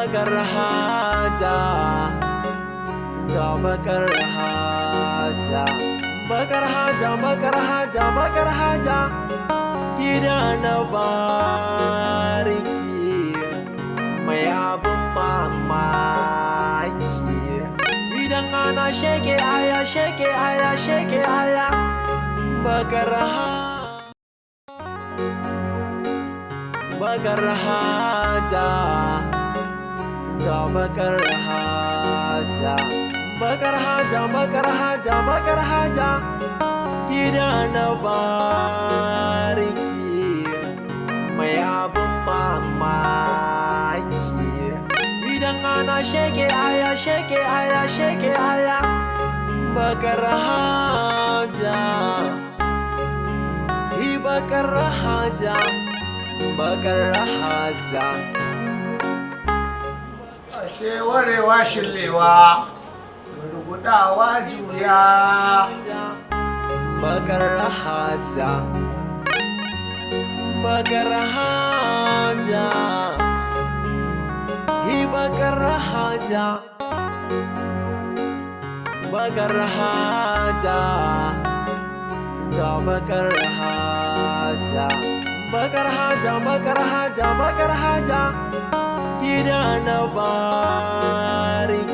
bakar haja, ga bakar haja, bakar haja, bakar haja, bakar haja, gida na bariki mai abin mamaki. Idan ana sheke aya, sheke aya, sheke aya, bakar haja, ga bakar haja, bakar haja, bakar haja, bakar haja, gida na bariki mai abin mamaki. Idan ana sheke aya, sheke aya, sheke aya, bakar haja, bakar haja, bakar haja. Ashe warewa shillewa, rugudawa juya. Bakar haja, bakar haja, bakar haja, bakar haja, ga bakar haja, bakar haja, bakar haja, bakar haja, gida na bariki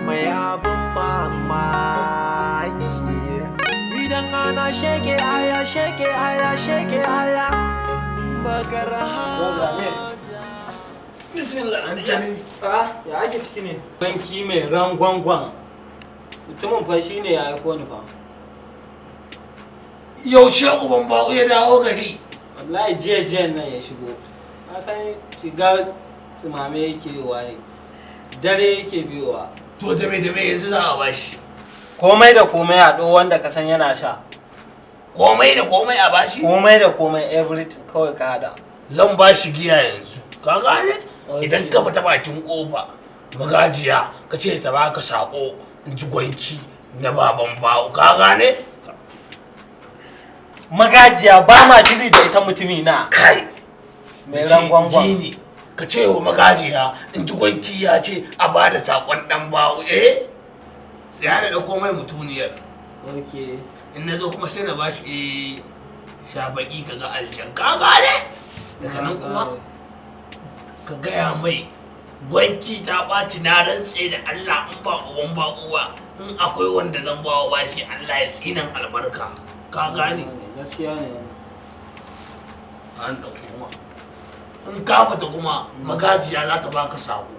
mai abin mamaki. Idan ana sheke aya, sheke aya, sheke aya, bakar haja. Bismillah. Ya ake ciki ne? Banki mai rangwangwan. Mutumin fa shi ne ya aiko ni fa. Yaushe uban baƙo ya dawo gari? Wallahi jiya nan ya shigo. Ka san shiga tsumame yake yiwa ne. Dare yake biyowa. To da me yanzu za a bashi? Komai da komai a ɗo wanda ka san yana sha. Komai da komai a bashi? Komai da komai everything kawai ka hada. Zan bashi giya yanzu. Ka gane? Idan ka fita bakin kofa magajiya ka ce ta baka sako in ji gwanki na baban bawo. Ka gane? Magajiya ba ma shiri da ita mutumi na. Kai. Mai rangwangwan. Gini ka ce wa magajiya in ji gwanki ya ce a bada sakon dan bawo. Tsaya da komai mutuniyar. Okay. In na zo kuma sai na bashi sha baki ka ga aljan. Ka gane? Daga nan kuma ka gaya mai gwanki ta ɓaci na rantse da Allah in ba uban ba uwa in akwai wanda zan bawa bashi Allah ya tsinan albarka. Ka gane? Gaskiya ne. An da kuma in ka fita kuma magajiya za ta baka sako.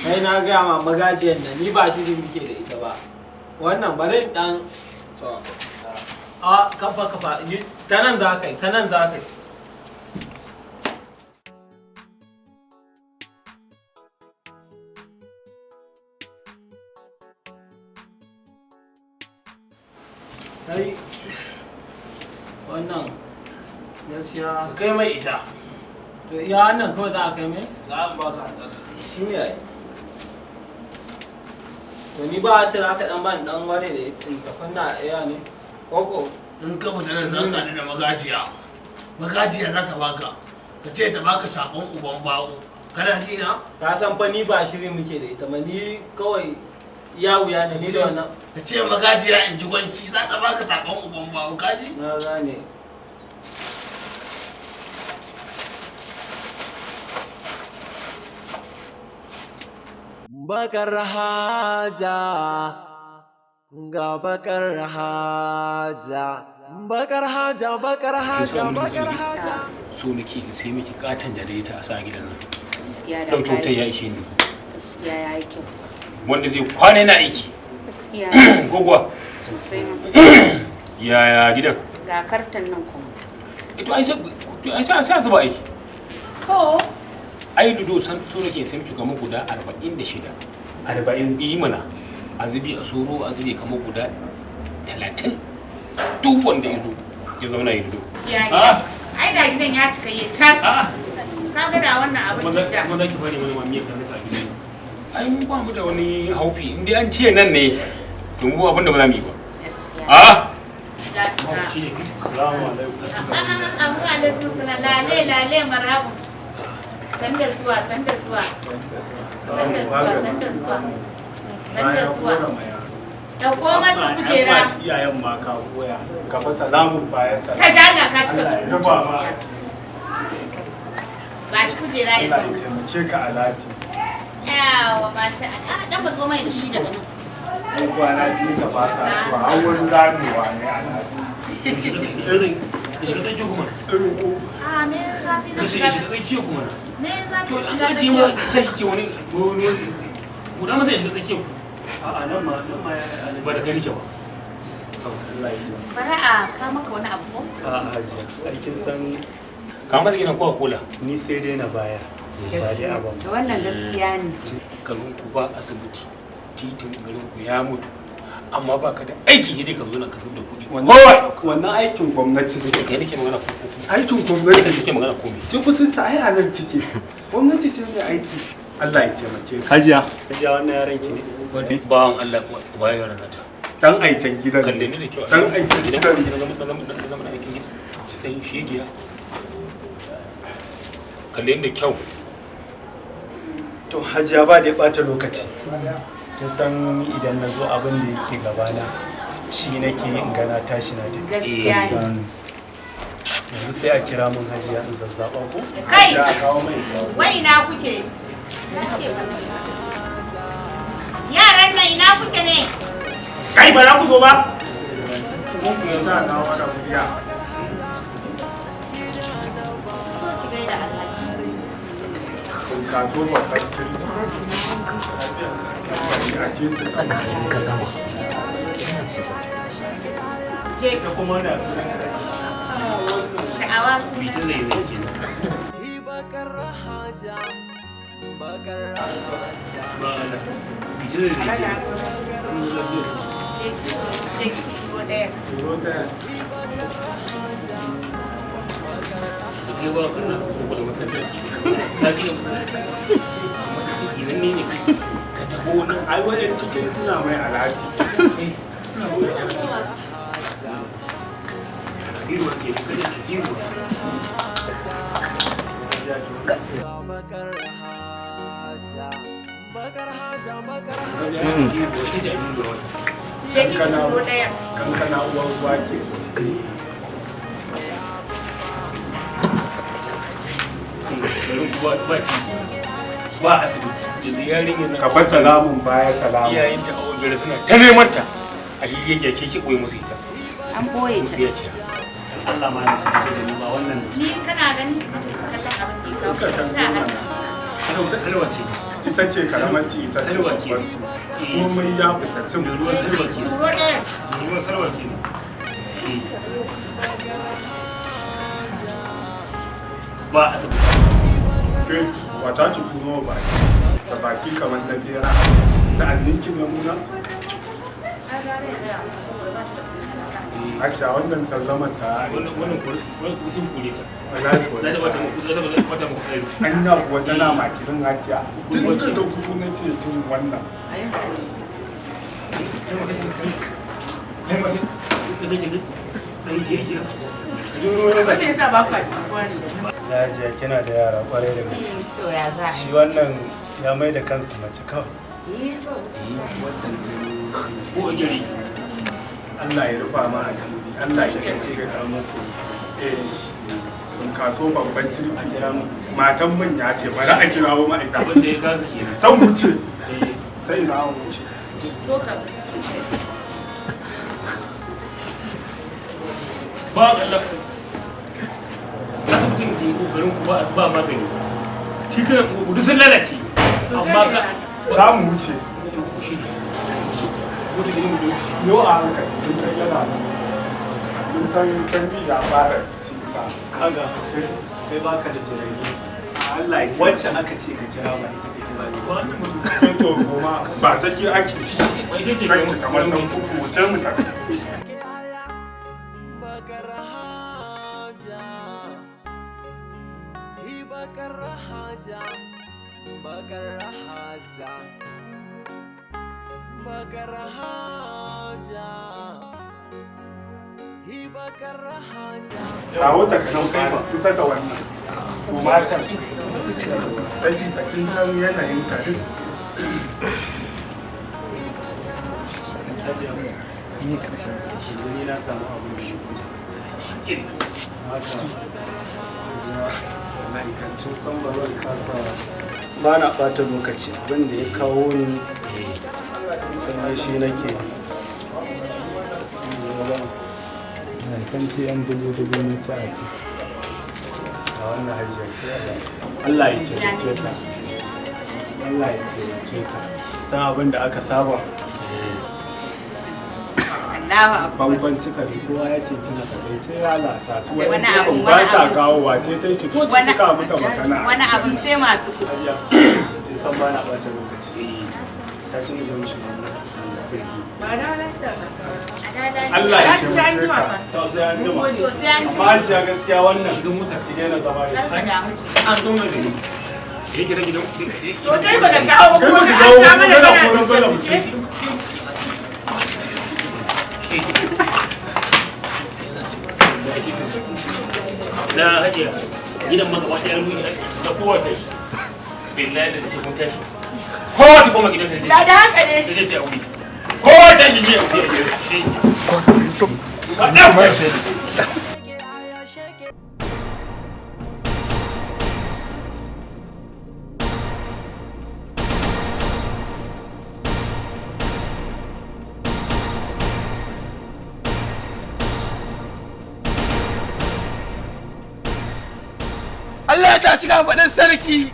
Kai na gaya ma magajiyan da ni ba shiri muke da ita ba. Wannan bari dan a kafa ta nan za ka yi, ta nan za ka yi. Kai wannan gaskiya Kai mai ita. ya wannan kawai za a kai mai? Za a baka Shi ne yayi. To ni ba a cira ka dan ban dan wani da tafin na iya ne. Koko in ka fita nan za ka da magajiya. Magajiya za ta baka. Ka ce ta baka sakon uban bawo. Kana ji na? ka san fa ni ba shiri muke da ita ba ni kawai ya wuya ne ni da wannan. Ka ce magajiya in ji gwanci za ta baka sakon uban bawo. Ka ji? Na gane. bakar haja, ga bakar haja, bakar haja, bakar haja, bakar haja. So nake in sai miki katon jarida a sa gidan nan. Gaskiya da Don kyautar ya ishe ni. gaskiya ya yi kyau. Wanda zai kwana yana aiki. Gaskiya Gogwa. sosai ma. Yaya gidan? Ga kartan nan kuma. Ito ai sai su ba aiki. Ko Ai ludo san so nake sai miki kamar guda 46. 40 yi mana. Azubi a soro azubi kamar guda 30. Duk wanda ya zo ya zauna ya ludo. ya gida. Ai da gidan ya cika ya tas. Ka ga da wannan abin da. Kuma da ki bari wani mamiya kan ta gidan. Ai mu ba mu da wani haufi in dai an ce nan ne to mu abin da ba za mu yi ba. Gaskiya. Assalamu alaikum. Abu alaikum salam lale marhaban. Sanda zuwa. Sanda zuwa. Dauko masa kujera. Iyayen ma ka koya. Ka fa salamun baya salamu. Ka dala ka cika su. Ba shi kujera ya Allah ya zama. taimake ka alati. Yawa masha Allah. Dan ba zo mai da shi daga nan. Ko kwana biyu ka fata zuwa har wani ramewa ne alati. irin shiga tsakiya kuma Ah, me zafi na shiga shiga. tsakiya kuma Me zafi to na a shiga tsakiya ma tsakiya. ta kike wani guda masa ya shiga tsakiya A'a nan ma ya ba da kai nake ba Allah ya taimake. Bari a ka maka wani abu ko? A'a hajiya. Aikin san ka masa gidan kowa kola ni sai dai na bayar. Ba dai abin. To wannan gaskiya ne. garin ku ba asibiti titin garin ku ya mutu amma ba ka da aiki sai dai ka zo na kasar da kuɗi Wannan aikin gwamnati ne. kai nake magana ko Aikin gwamnati ne. nake magana komai Tabbatar ta ai a nan ciki. Gwamnati ce mai aiki. Allah ya taimake ka. Hajiya. Hajiya wannan yaran ki ne. bawan Allah ba ya rana ta Dan aikin gidan. kalle ni da kyau Dan aikin gidan gidan. na zama aikin gidan sai shegiya kalle ni da kyau To hajiya ba da ya ɓata lokaci. Kin san idan na zo abin da yake gabana shi nake in gana tashi na tafi. Gaskiya ne. Yanzu sai a kira mun hajiya in zazzaɓa ko? Kai! Da a kawo mai kawo. Wai ina kuke? Yaran nan ina kuke ne? kai ba za ku zo ba Mun ku yanzu a kawo da hajiya. Ko ki gaida Alhaji. Kun kaso babban kiri. A ce su sama. Je Ita kuma na su sha'awa su. bitin zai zai kenan bakar haja bakar haja ba Allah bitin zai zai Je ki ko ɗaya. turo ta kai ba kana ko da masallaci ka gina masallaci idan ne ka taho nan ai wajen cikin tuna mai alhaji. hirwa ke kada da hirwa bakar haja bakar haja bakar haja hirwa ita da abin da wani Je ki ko ɗaya. Kankana uwar ruwa ke sosai. garin ku ba titi ba asibiti yanzu yarinyar nan Ka fa salamun baya salamu. iyayen ta awo biyar suna ta neman ta a yi yake ke koyi musu ita An ɓoye ta. biya ce Allah ma ya tafi da ni ba wannan. Ni kana ganin kallon abin da ya kawo. Ta hannu. salwa ce Ita ce karamanci ita ce Salwa ke. babban su. Komai ya fita cin da ruwan salwa ke Turo ɗaya. da ruwan salwa ke ba asibiti kai wata ci tuno ba da baki kamar na bera. Sa'annin ki mamuna. Aisha wannan sallaman ta wannan kusur kure ta wallahi ko za ta wata muku kai anya kuwa tana makirin hajiya. Tun da ta kudu nake jin wannan. Wanda ya sa ba kwa jituwa ne. Hajiya kina da yara kwarai da gaske. To ya za a Shi yi? wannan ya mai da kansa mace kawai. ko gari Allah ya rufa ma a cikin Allah ya kace ga karamin su. Kun kaso babban kirki kira mu. Matan mun ya ce bari a kirawo ma'aikata. wanda ya gaza kenan Ta wuce. Ta ina wuce. So ka. ba Allah asibitin ku garin ku ba magani titunan ku duk sun lalace amma ka Za mu wuce. shi ne wata gini mu Yau a hankali sun kai yana nan. Mun san canji ya fara cika. Kaga kai baka da jirage. Allah ya wacce aka ce ka kira ba ita kake ba ne. ba ta mutu Kai to goma ba ta ke ake. wai take Kai kamar nan kuku wuce mu tafi. bakar haja bakar haja bakar haja bakar haja bakar haja Kawo ta kanan kai ita da wannan. Goma can. zuciya ta su ta ji a kin san yanayin ka duk ni karshen sa ni na samu abin da yake haka ma'aikacin san ba zan kasa ba na ɓata lokaci abin da ya kawo ni sannan shi nake kanci yan dubu na ci a wannan hajjiyar sai Allah ya taimake ka Allah ya taimake ka san abin da aka saba bambanci ka kowa ya ce tuna ka dai sai ya lasa wani abin ba ta kawo wa ce ta ci cika maka magana wani abin sai masu kuɗi san ba na ɓata lokaci ta shi ne zan shi Allah ya taimake ka to sai an jima amma hajiya gaskiya wannan idan mutum ki daina zama da shi an zo mai gani yake da gidan to kai ba ka kawo ba kuma an ta mana kana na hajiya gidan maka wata yan muni da kowace billahi da sai kun tashi kowace kuma gidan sai da haka ne sai ce aure kowace shi ne aure Allah ya tashi gafaɗin sarki.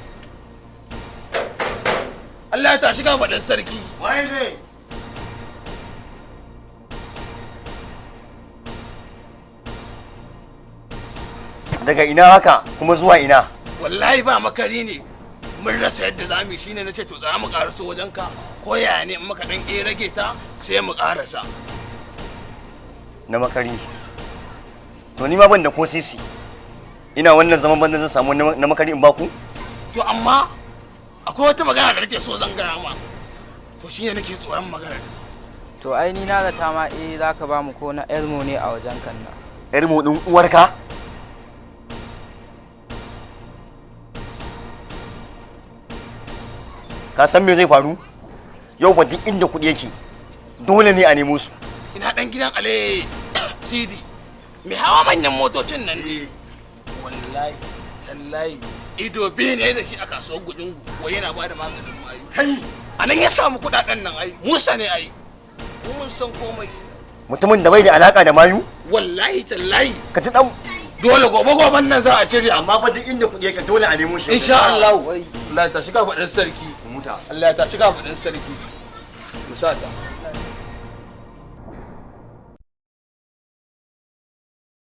Allah ya tashi gafaɗin sarki. Waye ne? Daga ina haka kuma zuwa ina? Wallahi ba makari ne. Mun rasa yadda za mu shine nace to za mu karaso wajen ka. Ko yaya ne in muka dan rage ta sai mu karasa. Na makari. To ni ma ban da ko sisi. Ina wannan zaman bandan zan samu na makari in baku? To amma akwai wata magana da nake so zan gaya ma. To shine nake tsoron magana. To ai ni na zata ma zaka ba mu ko na Elmo ne a wajen kan nan. Elmo din uwarka? Ka san me zai faru? Yau ba duk inda kuɗi yake dole ne a nemo su. Ina dan gidan Ale Sidi. Me hawa manyan motocin nan ne. Wallahi tallahi ido biyu ne da shi a kasuwar gudun ko yana ba da maganin mayu. Kai a nan ya samu kudaden nan ai Musa ne ai mun san komai. Mutumin da bai da alaka da mayu? Wallahi tallahi Ka ji dan dole gobe nan za a cire amma fa duk inda kuɗi yake dole a nemo shi. insha Allah. Allah ta shiga faɗin sarki. Muta. Allah ta shiga faɗin sarki. Musata.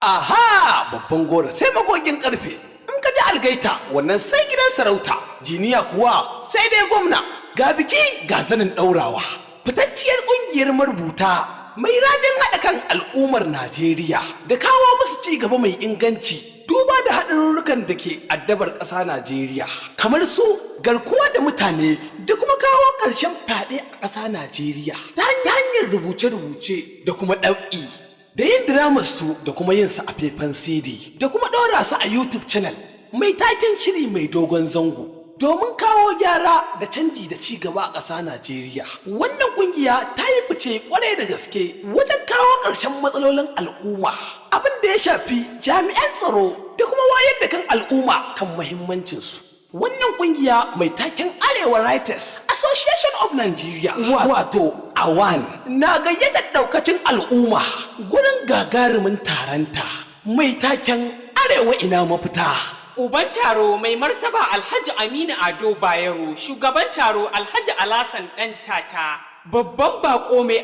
Aha, babban gora sai magogin karfe. In ka ji algaita wannan sai gidan sarauta, jiniya kuwa sai dai gwamna. Ga biki ga zanin daurawa. Fitacciyar kungiyar marubuta mai rajin haɗa kan al'ummar Najeriya da kawo musu ci gaba mai inganci duba da haɗarurrukan da ke addabar ƙasa Najeriya kamar su garkuwa da mutane da kuma kawo ƙarshen fyaɗe a ƙasa Najeriya ta hanyar rubuce-rubuce da kuma ɗau'i. Da yin diramar su da kuma yin su a faifan CD da kuma ɗora su a YouTube channel mai taken shiri mai dogon zango domin kawo gyara da canji da ci gaba a ƙasa Najeriya. Wannan ƙungiya ta yi fice ƙwarai da gaske wajen kawo ƙarshen matsalolin al'umma abin da ya shafi jami'an tsaro da kuma wayar da kan al'umma kan muhimmancinsu. Wannan ƙungiya mai taken Arewa Writers Association of Nigeria wato AWAN na gayyatar ɗaukacin al'umma gurin gagarumin taronta mai taken Arewa ina mafita. Uban taro mai martaba Alhaji Aminu Ado Bayero, shugaban taro Alhaji Alasan ɗan tata, babban bako mai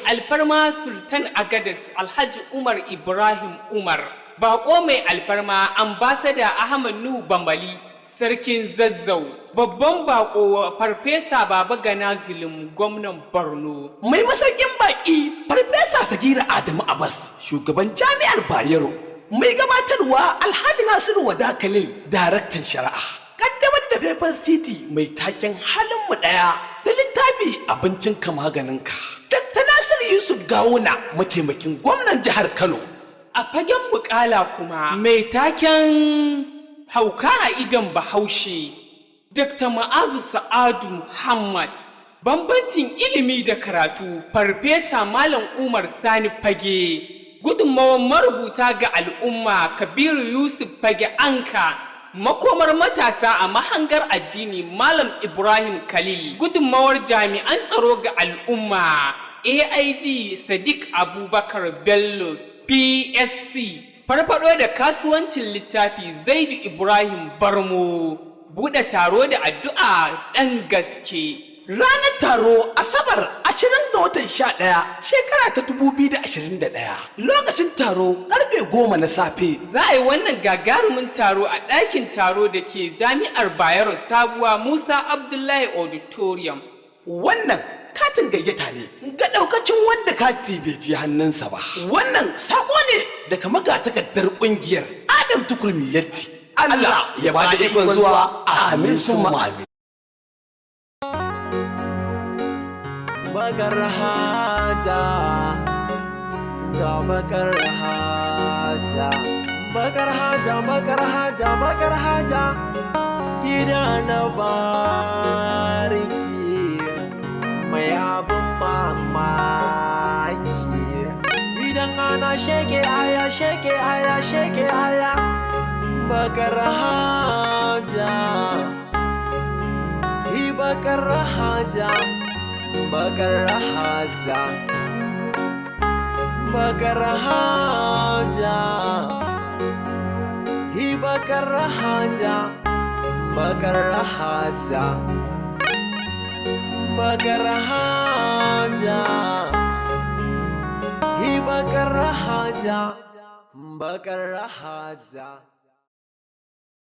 alfarma Sultan Agadas Alhaji Umar Ibrahim Umar, bako mai alfarma ambasada Ahmad Nuhu Bambali, sarkin Zazzau, babban bako Farfesa Baba Gana Zulum, gwamnan Borno. Mai masaukin baki Farfesa Sagira Adamu Abbas, shugaban jami'ar Bayero. Mai gabatarwa Alhaji Nasiru Wada Khalil, daraktan shari'a. Kaddamar da faifan city mai taken halin mu daya da littafi abincin ka maganinka. Dr. Nasiru Yusuf Gawuna, mataimakin gwamnan jihar Kano. A fagen mukala kuma mai taken hauka a idon bahaushe. Dr. Ma'azu Sa'adu Muhammad. Bambancin ilimi da karatu, Farfesa Malam Umar Sani Fage. Gudunmawar marubuta ga al'umma, Kabiru Yusuf Fage Anka. Makomar matasa a mahangar addini, Malam Ibrahim Khalil. Gudunmawar jami'an tsaro ga al'umma, AIG Sadiq Abubakar Bello, PSC. Farfado da kasuwancin littafi, Zaidu Ibrahim Barmo. Buɗe taro da addu'a ɗan gaske. Ranar taro Asabar 20 ga watan 11 shekara ta 2021. Lokacin taro karfe 10 na safe. Za a yi wannan gagarumin taro a ɗakin taro da ke Jami'ar Bayero Sabuwa Musa Abdullahi Auditorium. Wannan katin gayyata ne ga ɗaukacin wanda kati bai je hannunsa ba. Wannan sako ne daga magatakardar ƙungiyar Adam Tukur Miyatti. Allah ya ba da ikon zuwa. Amin summa amin. Bakar haja, ga bakar haja, bakar haja, bakar haja, bakar haja, gida na bariki mai abin mamaki. Idan ana sheke aya, sheke aya, sheke aya, bakar haja, bakar haja. Bakar haja, bakar haja, hi bakar haja, bakar haja, bakar haja, hi bakar haja, bakar haja.